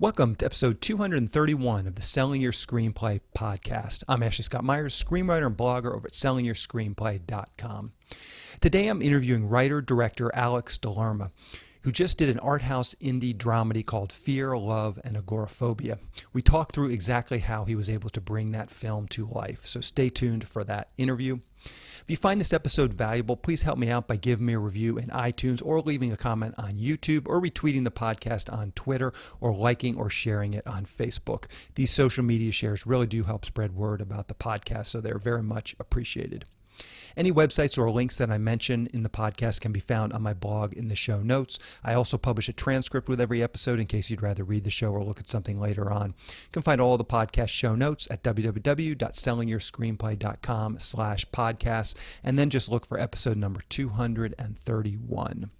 Welcome to episode 231 of the Selling Your Screenplay podcast. I'm Ashley Scott Myers, screenwriter and blogger over at sellingyourscreenplay.com. Today I'm interviewing writer-director Alex DeLarma, who just did an art house indie dramedy called Fear, Love, and Agoraphobia. We talk through exactly how he was able to bring that film to life, so stay tuned for that interview. If you find this episode valuable, please help me out by giving me a review in iTunes or leaving a comment on YouTube or retweeting the podcast on Twitter or liking or sharing it on Facebook. These social media shares really do help spread word about the podcast, so they're very much appreciated. Any websites or links that I mention in the podcast can be found on my blog in the show notes. I also publish a transcript with every episode in case you'd rather read the show or look at something later on. You can find all the podcast show notes at www.sellingyourscreenplay.com/podcasts, and then just look for episode number 231.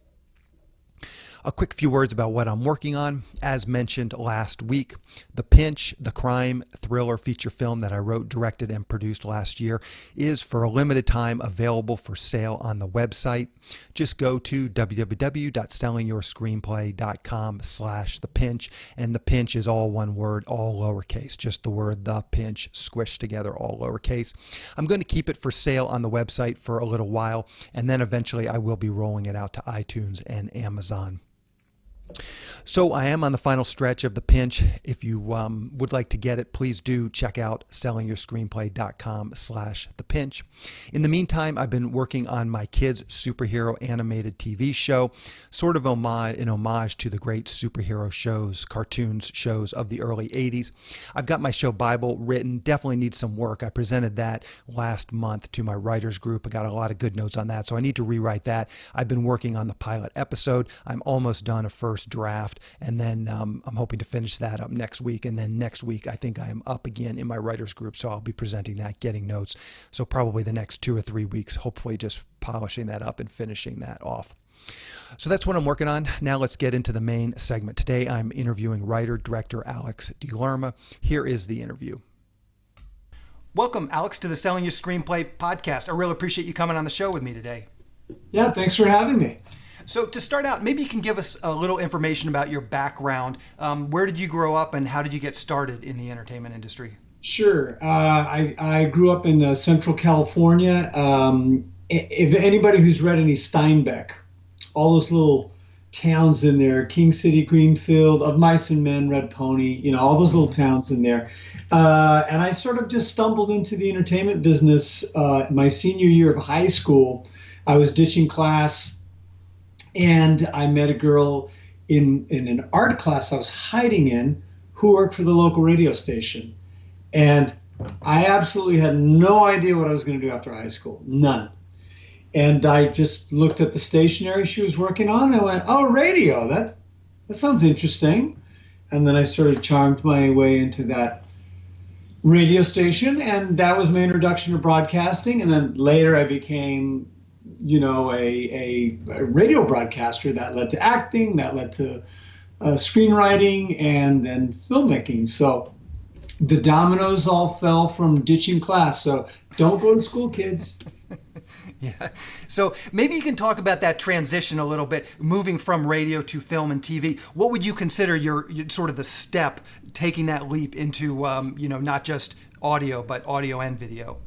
A quick few words about what I'm working on. As mentioned last week, The Pinch, the crime thriller feature film that I wrote, directed, and produced last year, is for a limited time available for sale on the website. Just go to www.sellingyourscreenplay.com/thepinch, and The Pinch is all one word, all lowercase, just the word The Pinch squished together, all lowercase. I'm going to keep it for sale on the website for a little while, and then eventually I will be rolling it out to iTunes and Amazon. So I am on the final stretch of The Pinch. If you would like to get it, please do check out sellingyourscreenplay.com/thepinch. In the meantime, I've been working on my kids' superhero animated TV show, sort of an homage to the great superhero shows, cartoons shows of the early 80s. I've got my show Bible written, definitely needs some work. I presented that last month to my writers group. I got a lot of good notes on that, so I need to rewrite that. I've been working on the pilot episode. I'm almost done a first draft, and then I'm hoping to finish that up next week, and then next week I think I am up again in my writers group, so I'll be presenting that, getting notes, so probably the next 2 or 3 weeks, hopefully just polishing that up and finishing that off. So that's what I'm working on. Now let's get into the main segment. Today I'm interviewing writer-director Alex DeLarma. Here is the interview. Welcome, Alex, to the Selling Your Screenplay podcast. I really appreciate you coming on the show with me today. Yeah, thanks for having me. So to start out, maybe you can give us a little information about your background. Where did you grow up and how did you get started in the entertainment industry? Sure. I grew up in Central California. If anybody who's read any Steinbeck, all those little towns in there, King City, Greenfield, Of Mice and Men, Red Pony, all those little towns in there. And I sort of just stumbled into the entertainment business my senior year of high school. I was ditching class, and I met a girl in an art class I was hiding in who worked for the local radio station. And I absolutely had no idea what I was going to do after high school. None. And I just looked at the stationery she was working on and I went, oh, radio, that sounds interesting. And then I sort of charmed my way into that radio station, and that was my introduction to broadcasting. And then later I became a radio broadcaster. That led to acting, that led to screenwriting, and then filmmaking. So the dominoes all fell from ditching class. So don't go to school, kids. Yeah. So maybe you can talk about that transition a little bit, moving from radio to film and TV. What would you consider your sort of the step, taking that leap into, not just audio, but audio and video?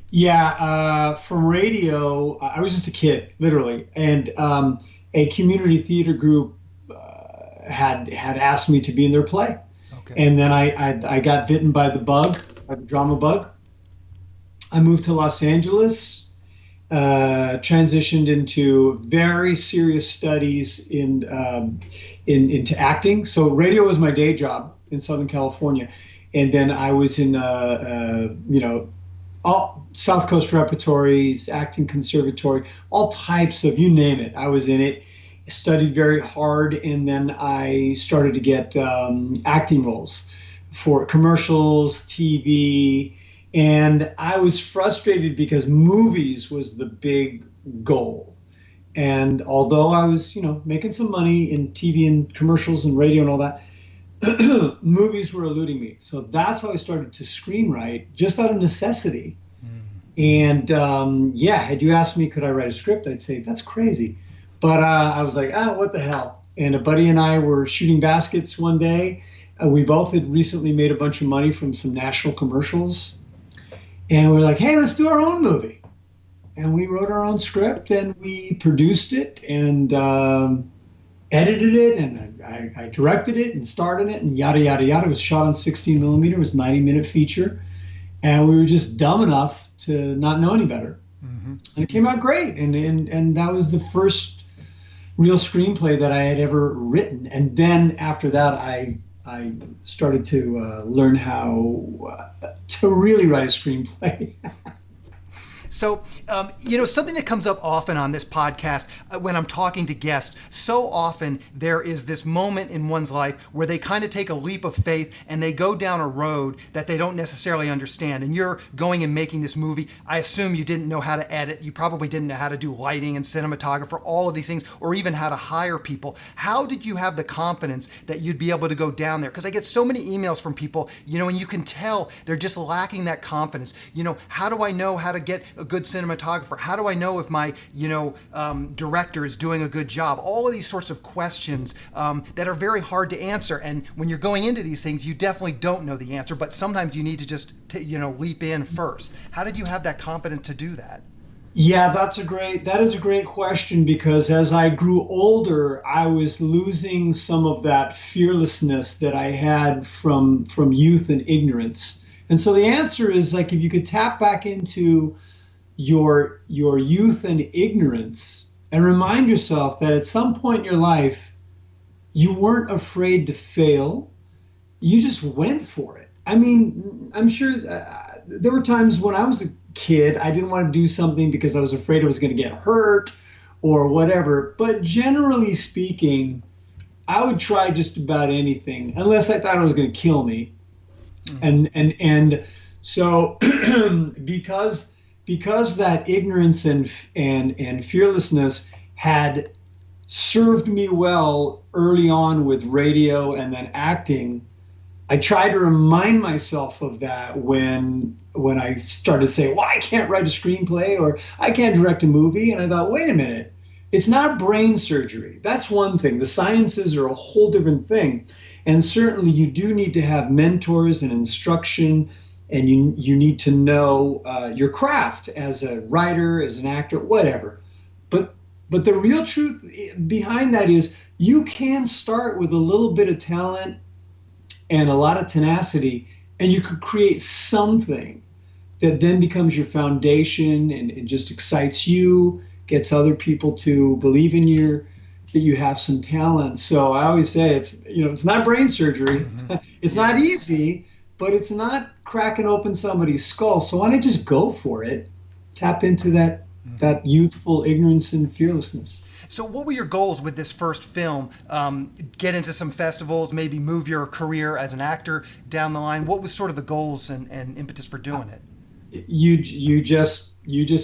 Yeah, from radio, I was just a kid, literally, and a community theater group had asked me to be in their play. Okay. And then I got bitten by the bug, by the drama bug. I moved to Los Angeles, transitioned into very serious studies into acting. So radio was my day job in Southern California, and then I was in all South Coast repertories, acting conservatory, all types of, you name it. I was in it, studied very hard, and then I started to get acting roles for commercials, TV, and I was frustrated because movies was the big goal. And although I was, making some money in TV and commercials and radio and all that, movies were eluding me. So that's how I started to screenwrite, just out of necessity. And had you asked me, could I write a script? I'd say, that's crazy. But I was like, what the hell? And a buddy and I were shooting baskets one day, We both had recently made a bunch of money from some national commercials. And we're like, hey, let's do our own movie. And we wrote our own script and we produced it and edited it. And I directed it and starred in it and yada, yada, yada. It was shot on 16 millimeter. It was a 90-minute feature. And we were just dumb enough to not know any better. Mm-hmm. And it came out great. And that was the first real screenplay that I had ever written. And then after that, I started to learn how to really write a screenplay. So, something that comes up often on this podcast when I'm talking to guests, so often there is this moment in one's life where they kind of take a leap of faith and they go down a road that they don't necessarily understand. And you're going and making this movie. I assume you didn't know how to edit. You probably didn't know how to do lighting and cinematographer, all of these things, or even how to hire people. How did you have the confidence that you'd be able to go down there? Because I get so many emails from people, and you can tell they're just lacking that confidence. How do I know how to get a good cinematographer? How do I know if my, director is doing a good job? All of these sorts of questions that are very hard to answer. And when you're going into these things, you definitely don't know the answer, but sometimes you need to just, leap in first. How did you have that confidence to do that? Yeah, that is a great question, because as I grew older, I was losing some of that fearlessness that I had from youth and ignorance. And so the answer is, like, if you could tap back into your youth and ignorance and remind yourself that at some point in your life, you weren't afraid to fail. You just went for it. I mean, I'm sure there were times when I was a kid, I didn't want to do something because I was afraid I was going to get hurt or whatever. But generally speaking, I would try just about anything unless I thought it was going to kill me. And so because that ignorance and fearlessness had served me well early on with radio and then acting, I try to remind myself of that when I started to say, well, I can't write a screenplay or I can't direct a movie. And I thought, wait a minute, it's not brain surgery. That's one thing. The sciences are a whole different thing. And certainly you do need to have mentors and instruction, and you need to know your craft as a writer, as an actor, whatever. But the real truth behind that is you can start with a little bit of talent and a lot of tenacity, and you could create something that then becomes your foundation and just excites you, gets other people to believe in that you have some talent. So I always say it's not brain surgery. Mm-hmm. It's not easy, but it's not cracking open somebody's skull. So why not just go for it? Tap into that youthful ignorance and fearlessness. So what were your goals with this first film? Get into some festivals, maybe move your career as an actor down the line? What was sort of the goals and impetus for doing it? You just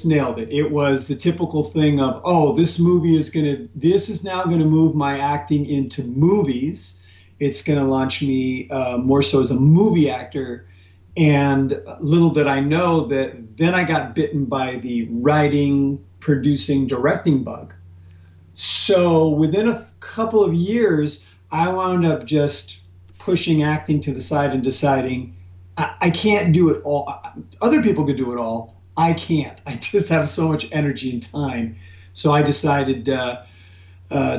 nailed it. It was the typical thing of, this is now gonna move my acting into movies. It's gonna launch me more so as a movie actor. And little did I know that then I got bitten by the writing, producing, directing bug. So within a couple of years, I wound up just pushing acting to the side and deciding I can't do it all. Other people could do it all. I can't. I just have so much energy and time. So I decided to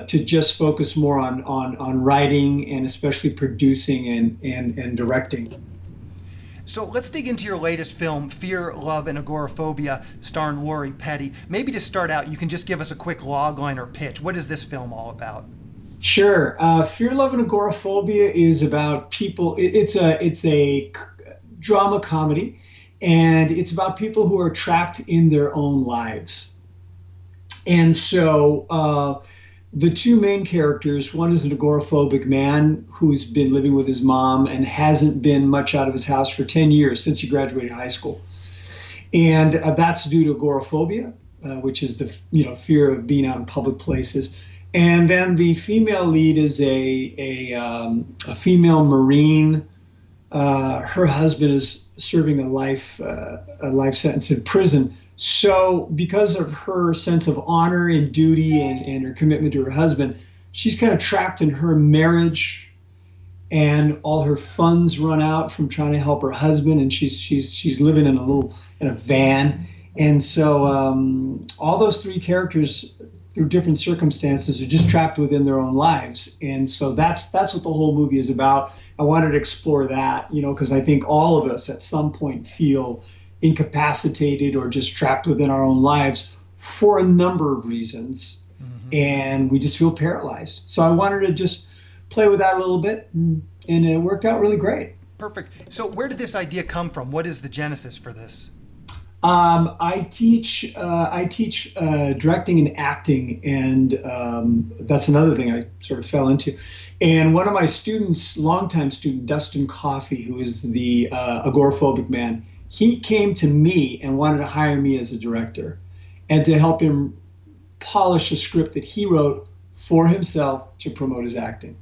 just focus more on writing and especially producing and directing. So let's dig into your latest film, Fear, Love, and Agoraphobia, starring Lori Petty. Maybe to start out, you can just give us a quick logline or pitch. What is this film all about? Sure. Fear, Love, and Agoraphobia is about people. It's a drama comedy, and it's about people who are trapped in their own lives. And so the two main characters, one is an agoraphobic man who's been living with his mom and hasn't been much out of his house for 10 years since he graduated high school. And that's due to agoraphobia, which is the fear of being out in public places. And then the female lead is a female Marine. Her husband is serving a life sentence in prison. So because of her sense of honor and duty and her commitment to her husband, she's kind of trapped in her marriage and all her funds run out from trying to help her husband, and she's living in a van. And so all those three characters, through different circumstances, are just trapped within their own lives. And so that's what the whole movie is about. I wanted to explore that, because I think all of us at some point feel incapacitated or just trapped within our own lives for a number of reasons. Mm-hmm. And we just feel paralyzed. So I wanted to just play with that a little bit, and it worked out really great. Perfect. So where did this idea come from? What is the genesis for this? I teach directing and acting, and that's another thing I sort of fell into. And one of my students, longtime student, Dustin Coffey, who is the agoraphobic man, he came to me and wanted to hire me as a director and to help him polish a script that he wrote for himself to promote his acting.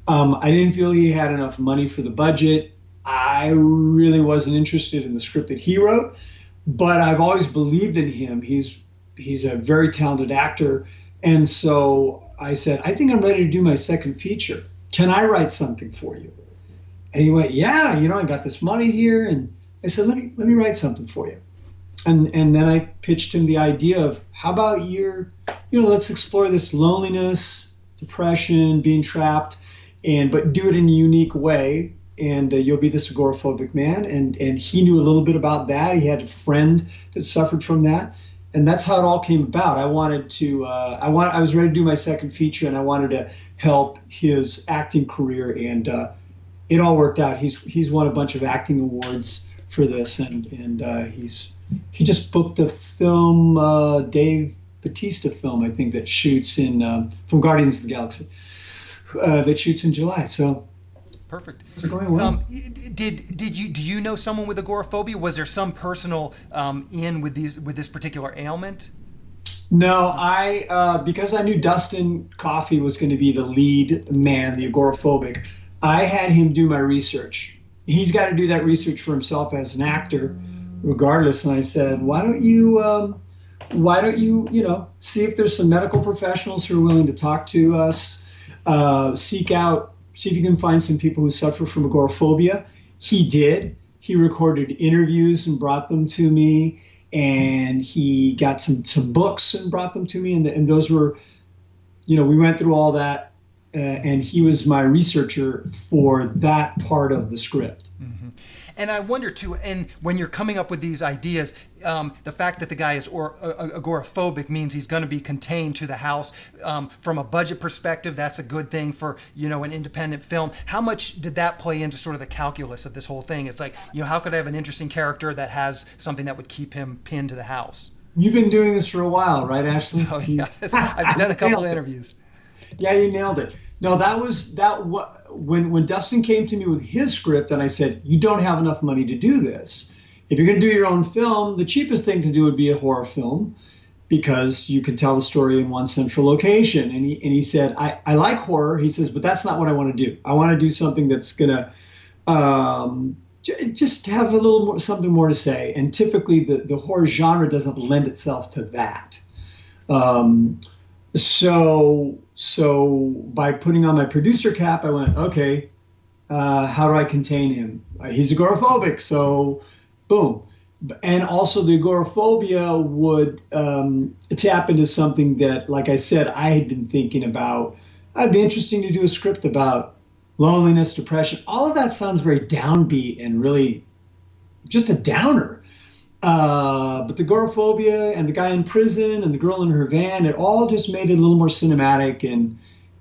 I didn't feel he had enough money for the budget. I really wasn't interested in the script that he wrote. But I've always believed in him. He's a very talented actor. And so I said, I think I'm ready to do my second feature. Can I write something for you? And he went, yeah, I got this money here. And I said, let me write something for you. And then I pitched him the idea of, how about let's explore this loneliness, depression, being trapped, but do it in a unique way. And you'll be this agoraphobic man. And he knew a little bit about that. He had a friend that suffered from that. And that's how it all came about. I wanted to, I was ready to do my second feature, and I wanted to help his acting career. And it all worked out. He's won a bunch of acting awards for this. And he just booked a film, Dave Bautista film, I think, that shoots from Guardians of the Galaxy, that shoots in July. So. Perfect. Going well. Do you know someone with agoraphobia? Was there some personal with this particular ailment? No, because I knew Dustin Coffey was going to be the lead man, the agoraphobic, I had him do my research. He's got to do that research for himself as an actor, regardless. And I said, why don't you see if there's some medical professionals who are willing to talk to us, see if you can find some people who suffer from agoraphobia. He did. He recorded interviews and brought them to me, and he got some books and brought them to me. And those were, we went through all that, and he was my researcher for that part of the script. Mm-hmm. And I wonder too, and when you're coming up with these ideas, the fact that the guy is agoraphobic means he's going to be contained to the house. From a budget perspective, that's a good thing for an independent film. How much did that play into sort of the calculus of this whole thing? It's like, how could I have an interesting character that has something that would keep him pinned to the house? You've been doing this for a while, right, Ashley? So, yes, I've done a couple of interviews. Yeah, you nailed it. No, when Dustin came to me with his script, and I said, you don't have enough money to do this. If you're going to do your own film, the cheapest thing to do would be a horror film, because you can tell the story in one central location. And he said, I like horror. He says, but that's not what I want to do. I want to do something that's going to just have a little more, something more to say. And typically the horror genre doesn't lend itself to that. So by putting on my producer cap, I went, okay, how do I contain him? He's agoraphobic, so boom. And also the agoraphobia would tap into something that, like I said, I had been thinking about. It'd be interesting to do a script about loneliness, depression. All of that sounds very downbeat and really just a downer. But the agoraphobia and the guy in prison and the girl in her van, it all just made it a little more cinematic.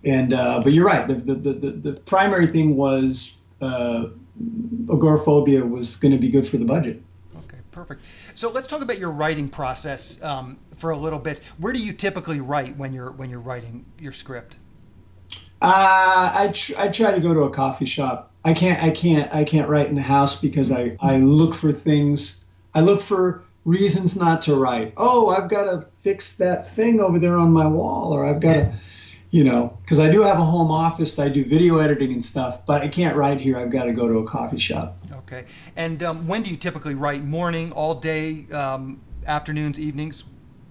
But you're right. The primary thing was agoraphobia was going to be good for the budget. Okay, perfect. So let's talk about your writing process for a little bit. Where do you typically write when you're writing your script? I try to go to a coffee shop. I can't write in the house because I look for things. I look for reasons not to write. Oh, I've got to fix that thing over there on my wall, or I've got to, because I do have a home office. I do video editing and stuff, but I can't write here. I've got to go to a coffee shop. Okay. And when do you typically write? Morning, all day, afternoons, evenings?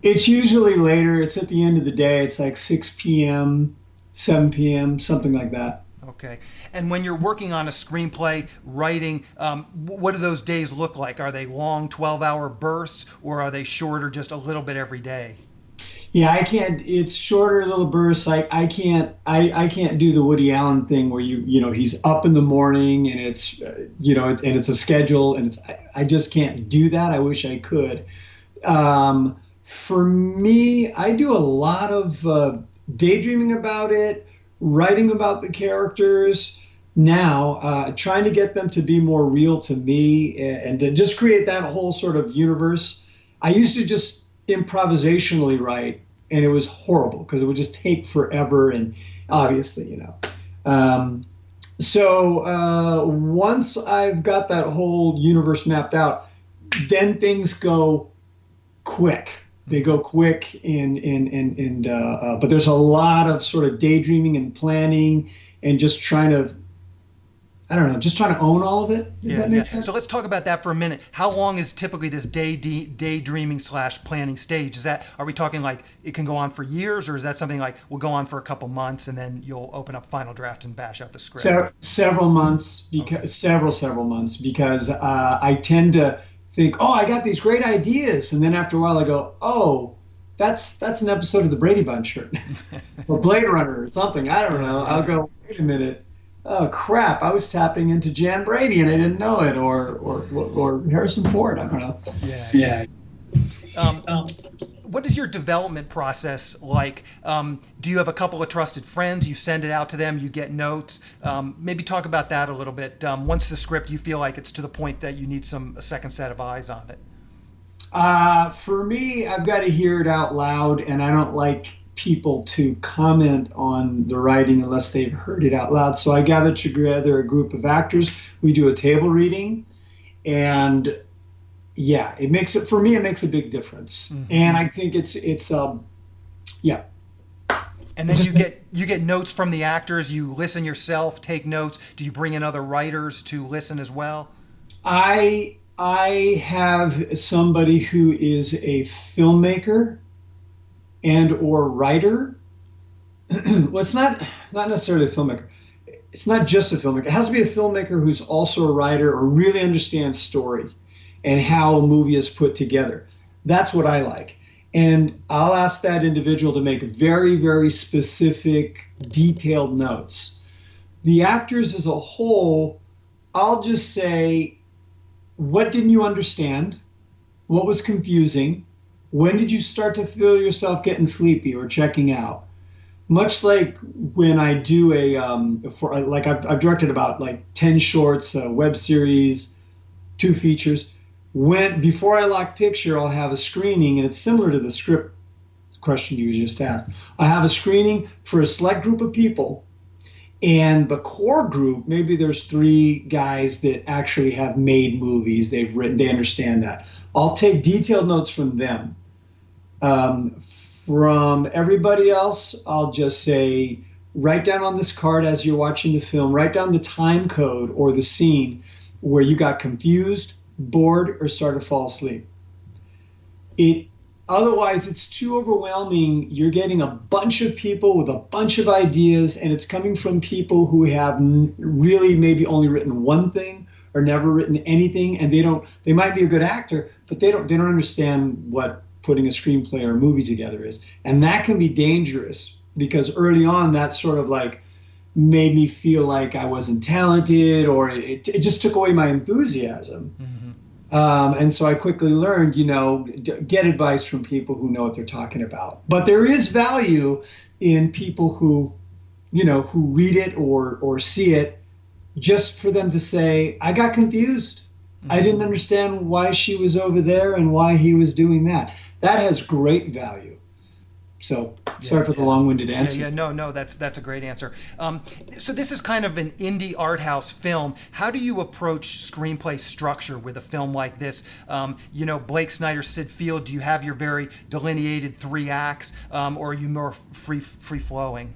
It's usually later. It's at the end of the day. It's like 6 p.m., 7 p.m., something like that. Okay. And when you're working on a screenplay, writing, what do those days look like? Are they long 12-hour bursts, or are they shorter, just a little bit every day? Yeah, I can't. It's shorter little bursts. I can't do the Woody Allen thing where he's up in the morning and it's and it's a schedule and I just can't do that. I wish I could. For me, I do a lot of daydreaming about it, writing about the characters now, trying to get them to be more real to me and to just create that whole sort of universe. I used to just improvisationally write, and it was horrible because it would just take forever, and obviously, so once I've got that whole universe mapped out, then things go quick. They go quick, but there's a lot of sort of daydreaming and planning and just trying to, I don't know, just trying to own all of it. If that makes sense. So let's talk about that for a minute. How long is typically this daydreaming / planning stage? Are we talking like it can go on for years, or is that something like will go on for a couple months and then you'll open up final draft and bash out the script? Several months, several months, because I tend to think, oh, I got these great ideas, and then after a while I go, oh, that's an episode of the Brady Bunch or Blade Runner or something. I don't know. I'll go, wait a minute. Oh crap! I was tapping into Jan Brady and I didn't know it, or Harrison Ford. I don't know. Yeah. What is your development process like? Do you have a couple of trusted friends? You send it out to them. You get notes. Maybe talk about that a little bit. Once the script, you feel like it's to the point that you need a second set of eyes on it. For me, I've got to hear it out loud, and I don't like people to comment on the writing unless they've heard it out loud. So I gather together a group of actors. We do a table reading, and yeah, it makes a big difference. Mm-hmm. And I think it's yeah. And then you get notes from the actors. You listen yourself, take notes. Do you bring in other writers to listen as well? I have somebody who is a filmmaker and or writer. Well, it's not necessarily a filmmaker. It's not just a filmmaker. It has to be a filmmaker who's also a writer or really understands story and how a movie is put together. That's what I like. And I'll ask that individual to make very, very specific, detailed notes. The actors as a whole, I'll just say, what didn't you understand? What was confusing? When did you start to feel yourself getting sleepy or checking out? Much like when I do I've directed about like 10 shorts, a web series, 2 features. Before I lock picture, I'll have a screening, and it's similar to the script question you just asked. I have a screening for a select group of people, and the core group, maybe there's 3 guys that actually have made movies, they've written, they understand that. I'll take detailed notes from them. From everybody else, I'll just say, write down on this card as you're watching the film, write down the time code or the scene where you got confused, bored, or started to fall asleep. Otherwise, it's too overwhelming. You're getting a bunch of people with a bunch of ideas, and it's coming from people who have really maybe only written one thing or never written anything, and they might be a good actor, but they don't understand what putting a screenplay or a movie together is. And that can be dangerous because early on that sort of like made me feel like I wasn't talented, or it just took away my enthusiasm. Mm-hmm. And so I quickly learned, get advice from people who know what they're talking about. But there is value in people who read it or see it, just for them to say, I got confused. Mm-hmm. I didn't understand why she was over there and why he was doing that. That has great value. So sorry for the long-winded answer. No, that's a great answer. So this is kind of an indie art house film. How do you approach screenplay structure with a film like this? Blake Snyder, Sid Field, do you have your very delineated 3 acts, or are you more free-flowing?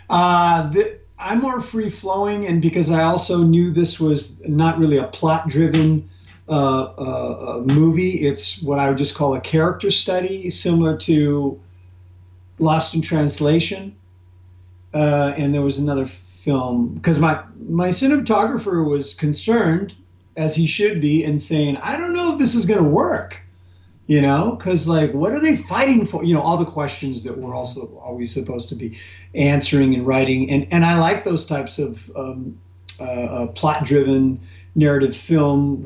I'm more free-flowing, and because I also knew this was not really a plot-driven movie, it's what I would just call a character study, similar to Lost in Translation, and there was another film, because my cinematographer was concerned, as he should be, and saying, I don't know if this is going to work, because like, what are they fighting for? All the questions that we're also always supposed to be answering and writing. And I like those types of plot-driven narrative film,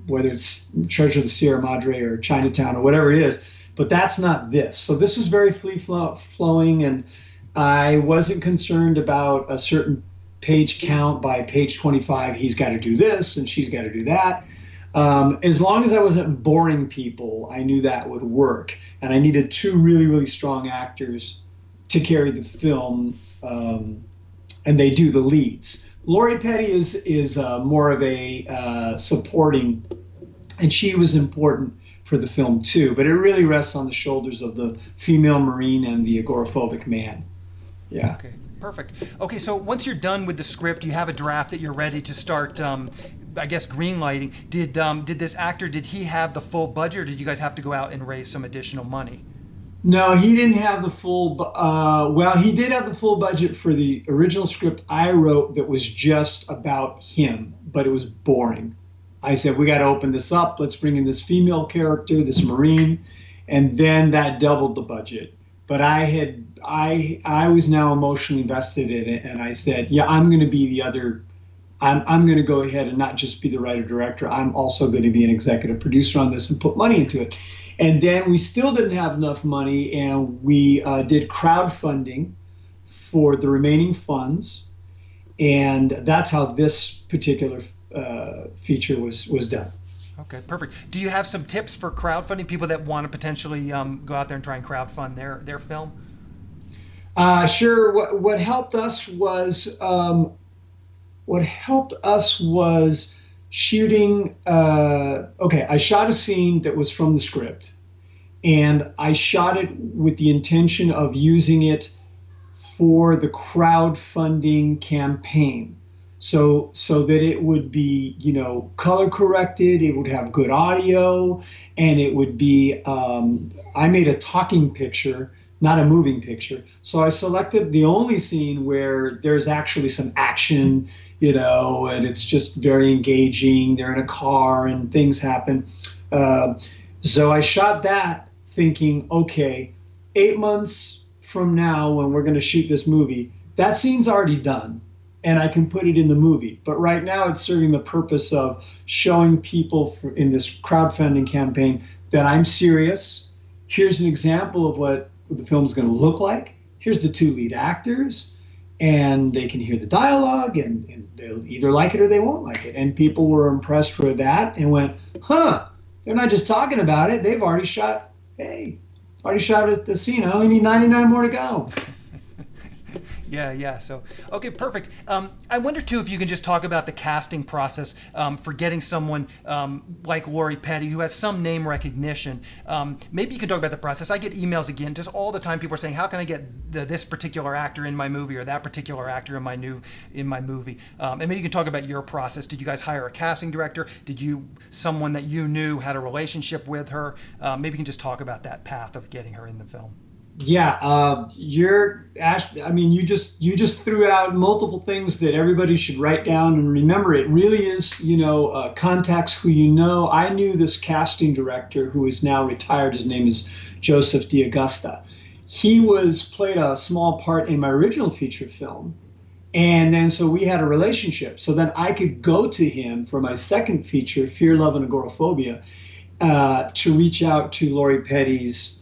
whether it's Treasure of the Sierra Madre or Chinatown or whatever it is. But that's not this. So this was very flowing, and I wasn't concerned about a certain page count. By page 25, he's got to do this and she's got to do that. As long as I wasn't boring people, I knew that would work. And I needed two really, really strong actors to carry the film, and they do the leads. Lori Petty is more of a supporting, and she was important for the film too, but it really rests on the shoulders of the female Marine and the agoraphobic man. Yeah. Okay, perfect. Okay, so once you're done with the script, you have a draft that you're ready to start, I guess, green lighting. Did this actor, did he have the full budget, or did you guys have to go out and raise some additional money? No, he didn't have the full, well, he did have the full budget for the original script I wrote that was just about him, but it was boring. I said, we got to open this up. Let's bring in this female character, this Marine. And then that doubled the budget. But I was now emotionally invested in it. And I said, yeah, I'm going to be the other. I'm going to go ahead and not just be the writer director. I'm also going to be an executive producer on this and put money into it. And then we still didn't have enough money. And we did crowdfunding for the remaining funds. And that's how this particular feature was done. Okay, perfect. Do you have some tips for crowdfunding, people that want to potentially go out there and try and crowdfund their film? Sure. What helped us was shooting. I shot a scene that was from the script, and I shot it with the intention of using it for the crowdfunding campaign. So that it would be, color corrected, it would have good audio, and it would be, I made a talking picture, not a moving picture. So I selected the only scene where there's actually some action, and it's just very engaging. They're in a car and things happen. So I shot that thinking, okay, 8 months from now when we're going to shoot this movie, that scene's already done. And I can put it in the movie. But right now it's serving the purpose of showing people in this crowdfunding campaign that I'm serious. Here's an example of what the film's going to look like. Here's the two lead actors, and they can hear the dialogue, and they'll either like it or they won't like it. And people were impressed with that and went, they're not just talking about it. They've already shot, already shot at the scene. I only need 99 more to go. Yeah. So, okay, perfect. I wonder, too, if you can just talk about the casting process for getting someone like Lori Petty, who has some name recognition. Maybe you can talk about the process. I get emails again just all the time. People are saying, how can I get this particular actor in my movie or that particular actor in my movie? And maybe you can talk about your process. Did you guys hire a casting director? Did someone that you knew had a relationship with her? Maybe you can just talk about that path of getting her in the film. Yeah, you just threw out multiple things that everybody should write down and remember. It really is, contacts who you know. I knew this casting director who is now retired. His name is Joseph D'Augusta. He played a small part in my original feature film. And then so we had a relationship. So then I could go to him for my second feature, Fear, Love, and Agoraphobia, to reach out to Lori Petty's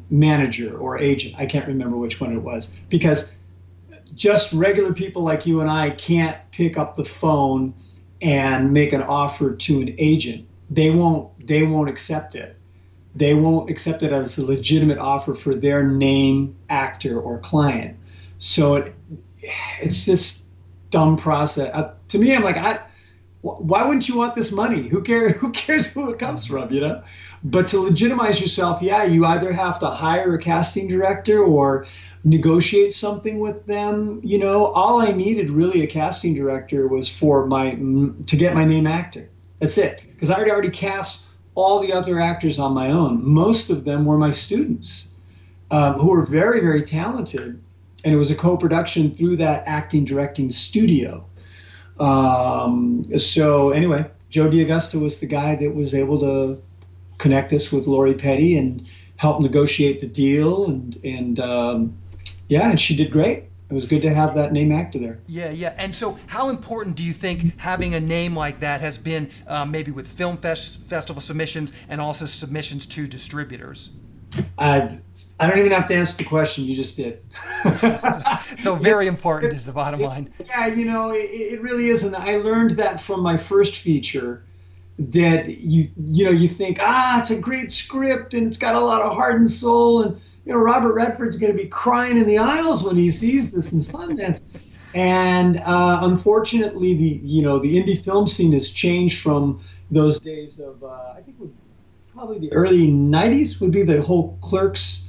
manager or agent. I can't remember which one it was, because just regular people like you and I can't pick up the phone and make an offer to an agent. They won't accept it. They won't accept it as a legitimate offer for their name, actor, or client. So it's this dumb process. To me, I'm like, why wouldn't you want this money? Who cares who it comes from, But to legitimize yourself, you either have to hire a casting director or negotiate something with them. All I needed really a casting director was to get my name actor. That's it. Because I had already cast all the other actors on my own. Most of them were my students, who were very, very talented. and it was a co-production through that acting directing studio. So anyway, Joe D'Augusta was the guy that was able to connect us with Lori Petty and help negotiate the deal, and she did great. It was good to have that name actor there. Yeah. And so how important do you think having a name like that has been, maybe with film festival submissions and also submissions to distributors? I don't even have to answer the question. You just did. So very important is the bottom line. Yeah, it really is. And I learned that from my first feature, that you think, it's a great script and it's got a lot of heart and soul, and Robert Redford's going to be crying in the aisles when he sees this in Sundance. And unfortunately, the indie film scene has changed from those days of I think probably the early '90s would be the whole Clerks,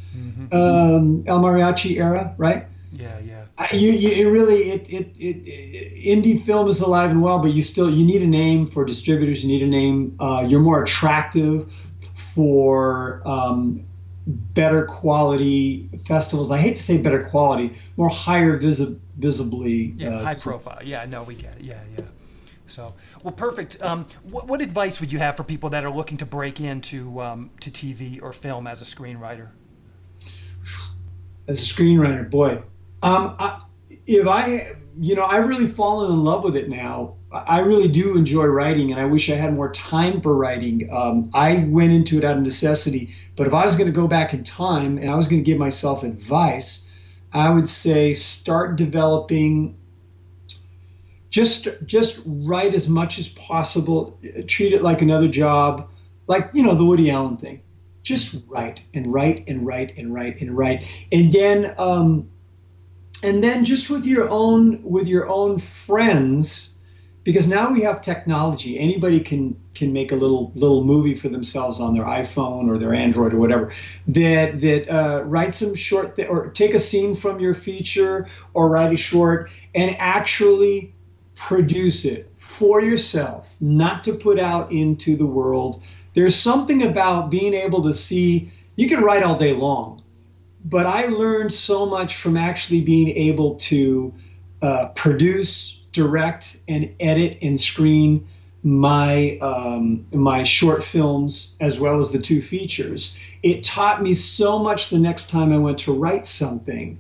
El Mariachi era, right? Yeah. Indie film is alive and well, but you need a name for distributors. You need a name. You're more attractive for better quality festivals. I hate to say better quality, more higher visibly. Yeah, high profile. Yeah, no, we get it. Yeah. So, well, perfect. What advice would you have for people that are looking to break into to TV or film as a screenwriter? As a screenwriter, boy, I really fallen in love with it now. I really do enjoy writing, and I wish I had more time for writing. I went into it out of necessity, but if I was going to go back in time and I was going to give myself advice, I would say start developing. Just write as much as possible. Treat it like another job, like the Woody Allen thing. Just write and write and write and write and write, and then just with your own friends, because now we have technology. Anybody can make a little movie for themselves on their iPhone or their Android or whatever. That write some short or take a scene from your feature or write a short and actually produce it for yourself, not to put out into the world. There's something about being able to see. You can write all day long, but I learned so much from actually being able to produce, direct, and edit and screen my short films as well as the 2 features. It taught me so much the next time I went to write something,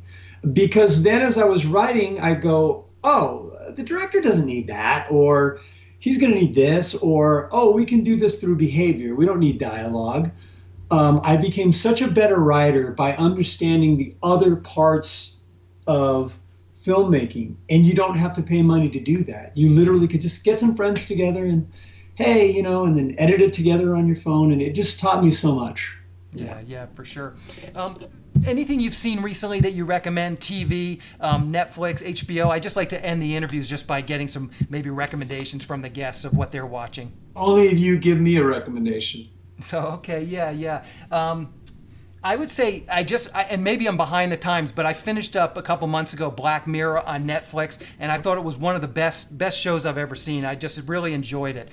because then as I was writing, I go, oh, the director doesn't need that, or he's going to need this, or, oh, we can do this through behavior. We don't need dialogue. I became such a better writer by understanding the other parts of filmmaking, and you don't have to pay money to do that. You literally could just get some friends together and, hey, and then edit it together on your phone, and it just taught me so much. Yeah, for sure. Anything you've seen recently that you recommend? TV, Netflix, HBO? I just like to end the interviews just by getting some maybe recommendations from the guests of what they're watching. Only if you give me a recommendation. So, okay, yeah. I would say and maybe I'm behind the times, but I finished up a couple months ago Black Mirror on Netflix, and I thought it was one of the best shows I've ever seen. I just really enjoyed it.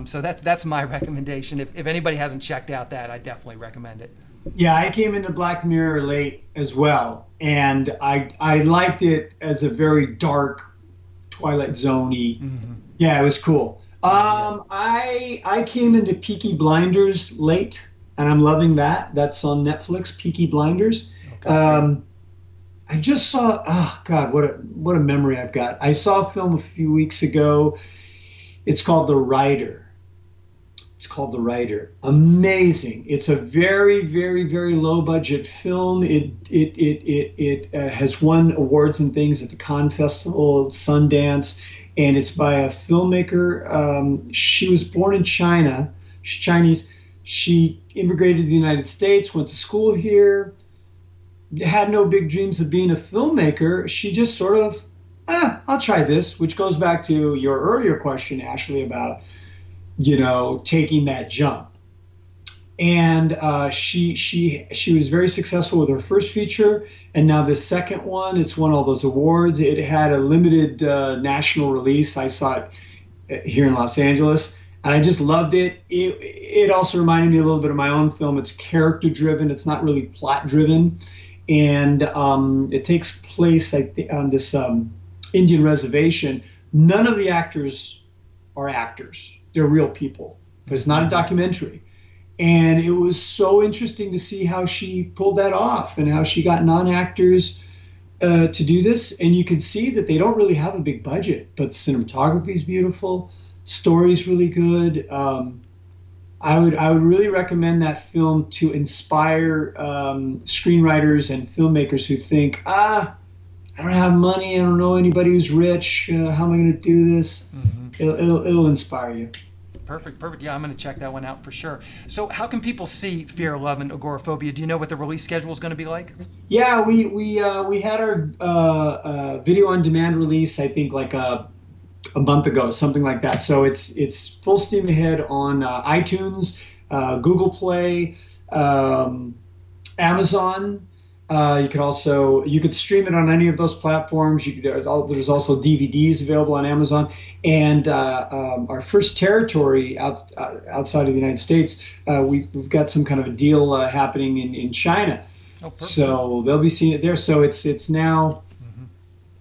So that's my recommendation. If anybody hasn't checked out that, I definitely recommend it. Yeah, I came into Black Mirror late as well, and I liked it as a very dark, Twilight Zone-y. Mm-hmm. Yeah, it was cool. I came into Peaky Blinders late, and I'm loving that. That's on Netflix, Peaky Blinders. Okay. I just saw, oh God, what a memory I've got. I saw a film a few weeks ago. It's called The Rider. Amazing. It's a very, very, very low budget film. It has won awards and things at the Cannes Festival, Sundance, and it's by a filmmaker. She was born in China. She's Chinese. She immigrated to the United States, went to school here, had no big dreams of being a filmmaker. She just sort of, I'll try this, which goes back to your earlier question, Ashley, about taking that jump. And she was very successful with her first feature, and now the second one, it's won all those awards. It had a limited national release. I saw it here in Los Angeles, and I just loved it. It also reminded me a little bit of my own film. It's character driven. It's not really plot driven, and it takes place on this Indian reservation. None of the actors are actors; they're real people, but it's not a documentary. And it was so interesting to see how she pulled that off and how she got non-actors to do this. And you can see that they don't really have a big budget, but the cinematography is beautiful, story's really good. I would really recommend that film to inspire screenwriters and filmmakers who think, I don't have money, I don't know anybody who's rich, how am I going to do this? It'll inspire you. Perfect. Yeah, I'm going to check that one out for sure. So how can people see Fear, Love, and Agoraphobia? Do you know what the release schedule is going to be like? Yeah, we had our video on demand release, I think like a month ago, something like that. So it's full steam ahead on iTunes, Google Play, Amazon. You could stream it on any of those platforms. There's also DVDs available on Amazon, and our first territory outside of the United States, we've got some kind of a deal happening in China. Oh, perfect. So they'll be seeing it there. So it's now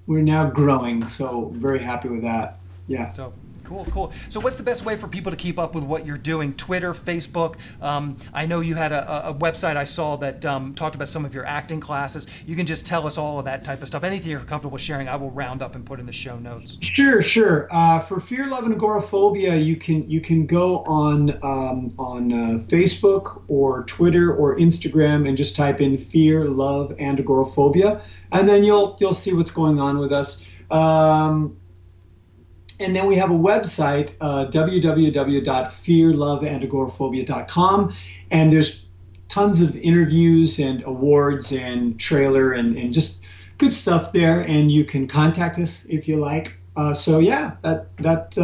we're now growing. So very happy with that. Yeah. So cool. So what's the best way for people to keep up with what you're doing? Twitter, Facebook? I know you had a website I saw that talked about some of your acting classes. You can just tell us all of that type of stuff. Anything you're comfortable sharing, I will round up and put in the show notes. Sure. For Fear, Love, and Agoraphobia, you can go on Facebook or Twitter or Instagram and just type in Fear, Love, and Agoraphobia, and then you'll see what's going on with us. And then we have a website, www.fearloveandagoraphobia.com, and there's tons of interviews and awards and trailer and just good stuff there. And you can contact us if you like. So yeah, that's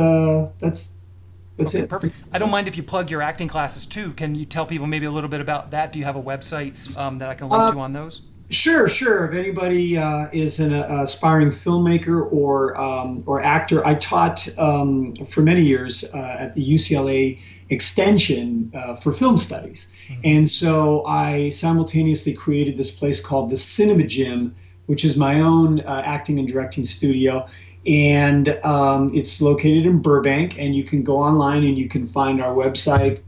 Okay, it. Perfect. I don't mind if you plug your acting classes too. Can you tell people maybe a little bit about that? Do you have a website that I can link to on those? Sure. If anybody is an aspiring filmmaker or actor, I taught for many years at the UCLA Extension for film studies. And so I simultaneously created this place called the Cinema Gym, which is my own acting and directing studio. And it's located in Burbank, and you can go online and you can find our website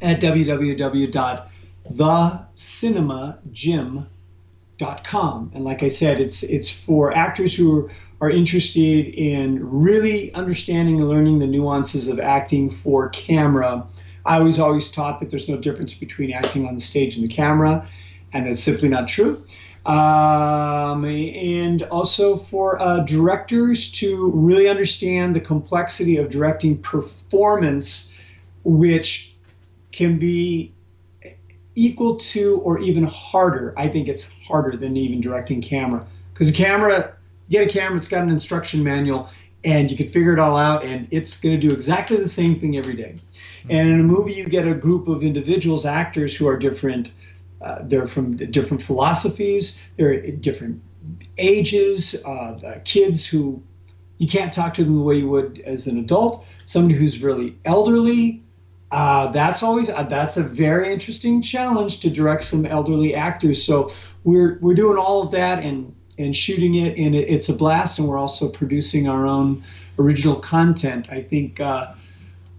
at www.thecinemagym.com. And like I said, it's for actors who are interested in really understanding and learning the nuances of acting for camera. I was always taught that there's no difference between acting on the stage and the camera, and that's simply not true. And also for directors to really understand the complexity of directing performance, which can be equal to or even harder. I think it's harder than even directing camera, because you get a camera, it's got an instruction manual, and you can figure it all out, and it's going to do exactly the same thing every day. And in a movie, you get a group of individuals, actors who are different. They're from different philosophies. They're different ages. Kids who you can't talk to them the way you would as an adult. Somebody who's really elderly. That's a very interesting challenge to direct some elderly actors. So we're doing all of that and shooting it, and it's a blast. And we're also producing our own original content. I think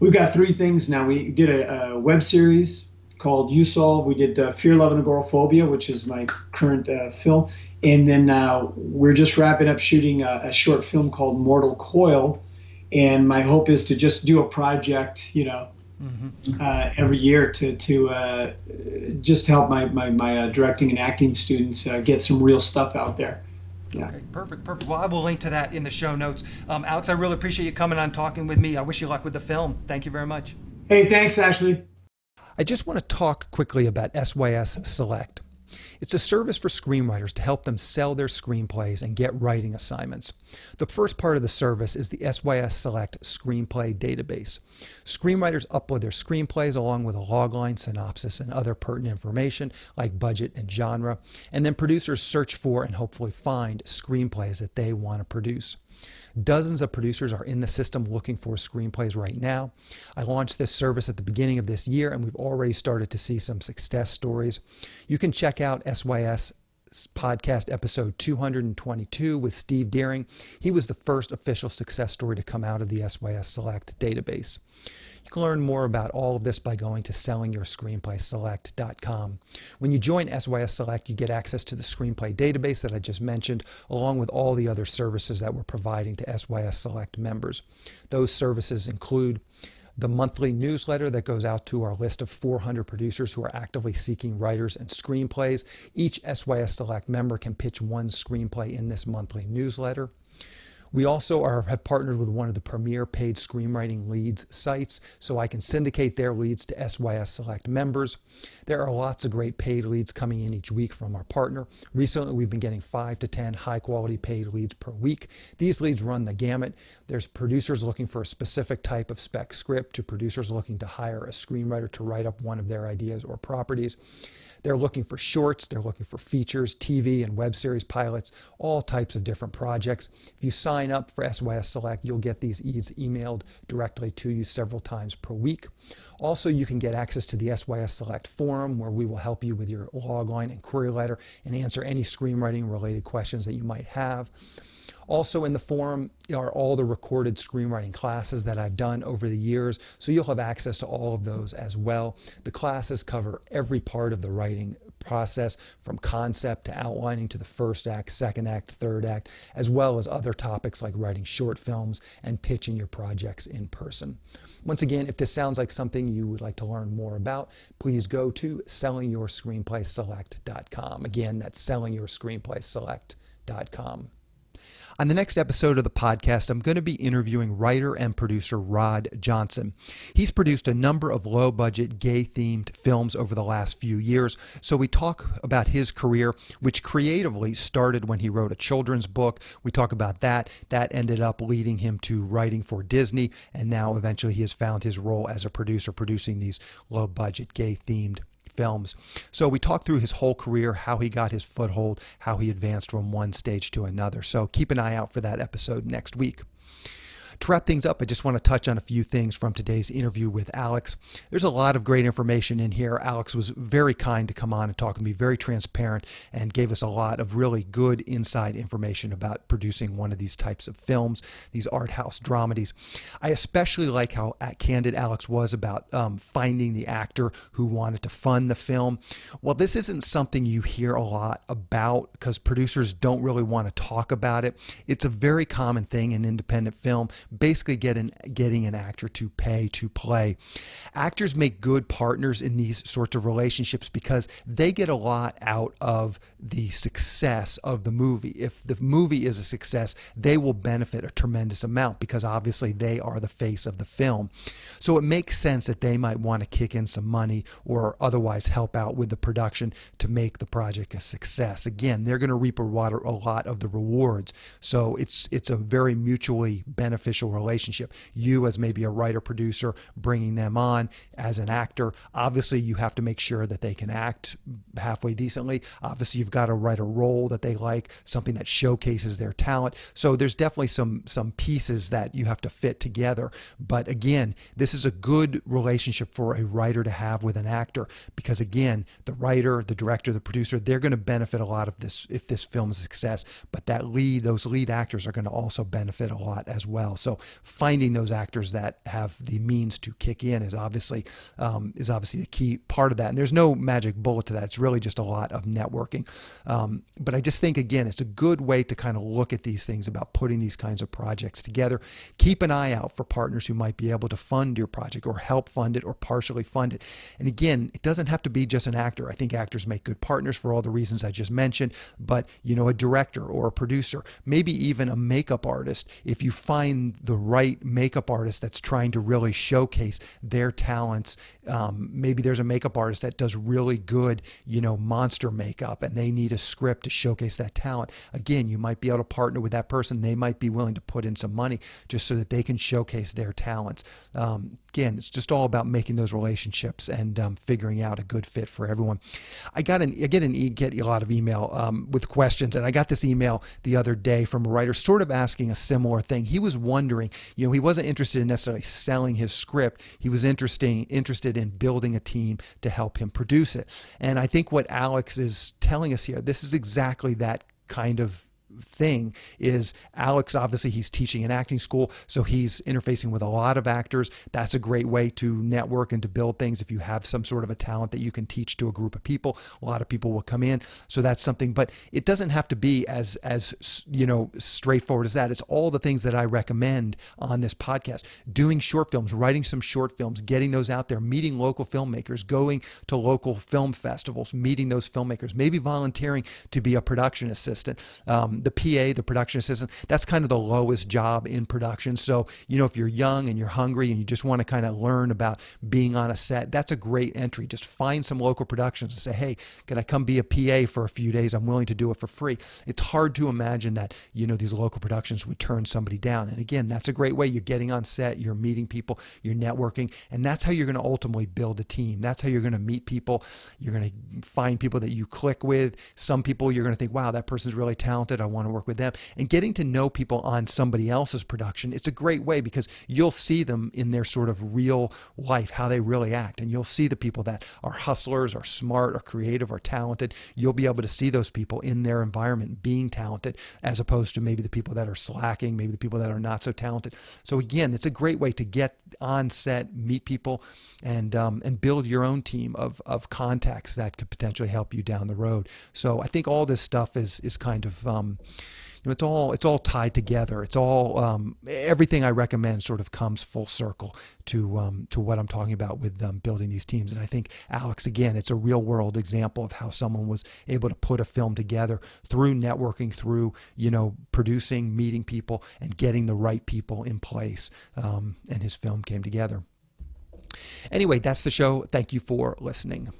we've got 3 things now. We did a web series called You Solve. We did Fear, Love, and Agoraphobia, which is my current film. And then we're just wrapping up shooting a short film called Mortal Coil. And my hope is to just do a project, every year to just help my directing and acting students get some real stuff out there. Yeah. Okay, perfect. Well, I will link to that in the show notes. Alex, I really appreciate you coming on talking with me. I wish you luck with the film. Thank you very much. Hey, thanks, Ashley. I just want to talk quickly about SYS Select. It's a service for screenwriters to help them sell their screenplays and get writing assignments. The first part of the service is the SYS Select Screenplay Database. Screenwriters upload their screenplays along with a logline, synopsis, and other pertinent information like budget and genre, and then producers search for and hopefully find screenplays that they want to produce. Dozens of producers are in the system looking for screenplays right now. I launched this service at the beginning of this year, and we've already started to see some success stories. You can check out SYS podcast episode 222 with Steve Deering. He was the first official success story to come out of the SYS Select database. You can learn more about all of this by going to sellingyourscreenplayselect.com. When you join SYS Select, you get access to the screenplay database that I just mentioned, along with all the other services that we're providing to SYS Select members. Those services include the monthly newsletter that goes out to our list of 400 producers who are actively seeking writers and screenplays. Each SYS Select member can pitch one screenplay in this monthly newsletter. We also have partnered with one of the premier paid screenwriting leads sites, so I can syndicate their leads to SYS Select members. There are lots of great paid leads coming in each week from our partner. Recently, we've been getting 5 to 10 high-quality paid leads per week. These leads run the gamut. There's producers looking for a specific type of spec script to producers looking to hire a screenwriter to write up one of their ideas or properties. They're looking for shorts, they're looking for features, TV and web series pilots, all types of different projects. If you sign up for SYS Select, you'll get these leads emailed directly to you several times per week. Also, you can get access to the SYS Select forum, where we will help you with your logline and query letter and answer any screenwriting related questions that you might have. Also in the forum are all the recorded screenwriting classes that I've done over the years, so you'll have access to all of those as well. The classes cover every part of the writing process, from concept to outlining to the first act, second act, third act, as well as other topics like writing short films and pitching your projects in person. Once again, if this sounds like something you would like to learn more about, please go to sellingyourscreenplayselect.com. Again, that's sellingyourscreenplayselect.com. On the next episode of the podcast, I'm going to be interviewing writer and producer Rod Johnson. He's produced a number of low-budget, gay-themed films over the last few years, so we talk about his career, which creatively started when he wrote a children's book. We talk about that. That ended up leading him to writing for Disney, and now eventually he has found his role as a producer, producing these low-budget, gay-themed films. So we talked through his whole career, how he got his foothold, how he advanced from one stage to another. So keep an eye out for that episode next week. To wrap things up, I just want to touch on a few things from today's interview with Alex. There's a lot of great information in here. Alex was very kind to come on and talk to me, very transparent, and gave us a lot of really good inside information about producing one of these types of films, these art house dramedies. I especially like how candid Alex was about finding the actor who wanted to fund the film. Well, this isn't something you hear a lot about because producers don't really want to talk about it. It's a very common thing in independent film, basically getting an actor to pay to play. Actors make good partners in these sorts of relationships because they get a lot out of the success of the movie. If the movie is a success, they will benefit a tremendous amount because obviously they are the face of the film. So it makes sense that they might want to kick in some money or otherwise help out with the production to make the project a success. Again, they're going to reap a lot of the rewards. So it's a very mutually beneficial relationship. You as maybe a writer producer bringing them on as an actor, obviously you have to make sure that they can act halfway decently. Obviously you've got to write a role that they like, something that showcases their talent. So there's definitely some pieces that you have to fit together. But again, this is a good relationship for a writer to have with an actor because again, the writer, the director, the producer, they're going to benefit a lot of this if this film is a success, but those lead actors are going to also benefit a lot as well. So finding those actors that have the means to kick in is obviously the key part of that. And there's no magic bullet to that. It's really just a lot of networking. But I just think, again, it's a good way to kind of look at these things about putting these kinds of projects together. Keep an eye out for partners who might be able to fund your project or help fund it or partially fund it. And again, it doesn't have to be just an actor. I think actors make good partners for all the reasons I just mentioned, but a director or a producer, maybe even a makeup artist, if you find the right makeup artist that's trying to really showcase their talents. Maybe there's a makeup artist that does really good, monster makeup, and they need a script to showcase that talent. Again, you might be able to partner with that person. They might be willing to put in some money just so that they can showcase their talents. Again, it's just all about making those relationships and figuring out a good fit for everyone. I get a lot of email with questions, and I got this email the other day from a writer sort of asking a similar thing. He was wondering wondering, he wasn't interested in necessarily selling his script. He was interested in building a team to help him produce it. And I think what Alex is telling us here, this is exactly that kind of thing. Is Alex, obviously he's teaching an acting school, so he's interfacing with a lot of actors. That's a great way to network and to build things. If you have some sort of a talent that you can teach to a group of people, a lot of people will come in. So that's something, but it doesn't have to be as straightforward as that. It's all the things that I recommend on this podcast: doing short films, writing some short films, getting those out there, meeting local filmmakers, going to local film festivals, meeting those filmmakers, maybe volunteering to be a production assistant. The PA, the production assistant, that's kind of the lowest job in production. So, if you're young and you're hungry and you just want to kind of learn about being on a set, that's a great entry. Just find some local productions and say, hey, can I come be a PA for a few days? I'm willing to do it for free. It's hard to imagine that, these local productions would turn somebody down. And again, that's a great way. You're getting on set, you're meeting people, you're networking, and that's how you're going to ultimately build a team. That's how you're going to meet people. You're going to find people that you click with. Some people you're going to think, wow, that person's really talented. I want to work with them. And getting to know people on somebody else's production, it's a great way because you'll see them in their sort of real life, how they really act. And you'll see the people that are hustlers, are smart, are creative, are talented. You'll be able to see those people in their environment being talented, as opposed to maybe the people that are slacking, maybe the people that are not so talented. So again, it's a great way to get on set, meet people, and build your own team of contacts that could potentially help you down the road. So I think all this stuff is kind of it's all tied together. It's all everything I recommend sort of comes full circle to what I'm talking about with building these teams. And I think Alex, again, it's a real world example of how someone was able to put a film together through networking, through producing, meeting people, and getting the right people in place. And his film came together. Anyway, that's the show. Thank you for listening.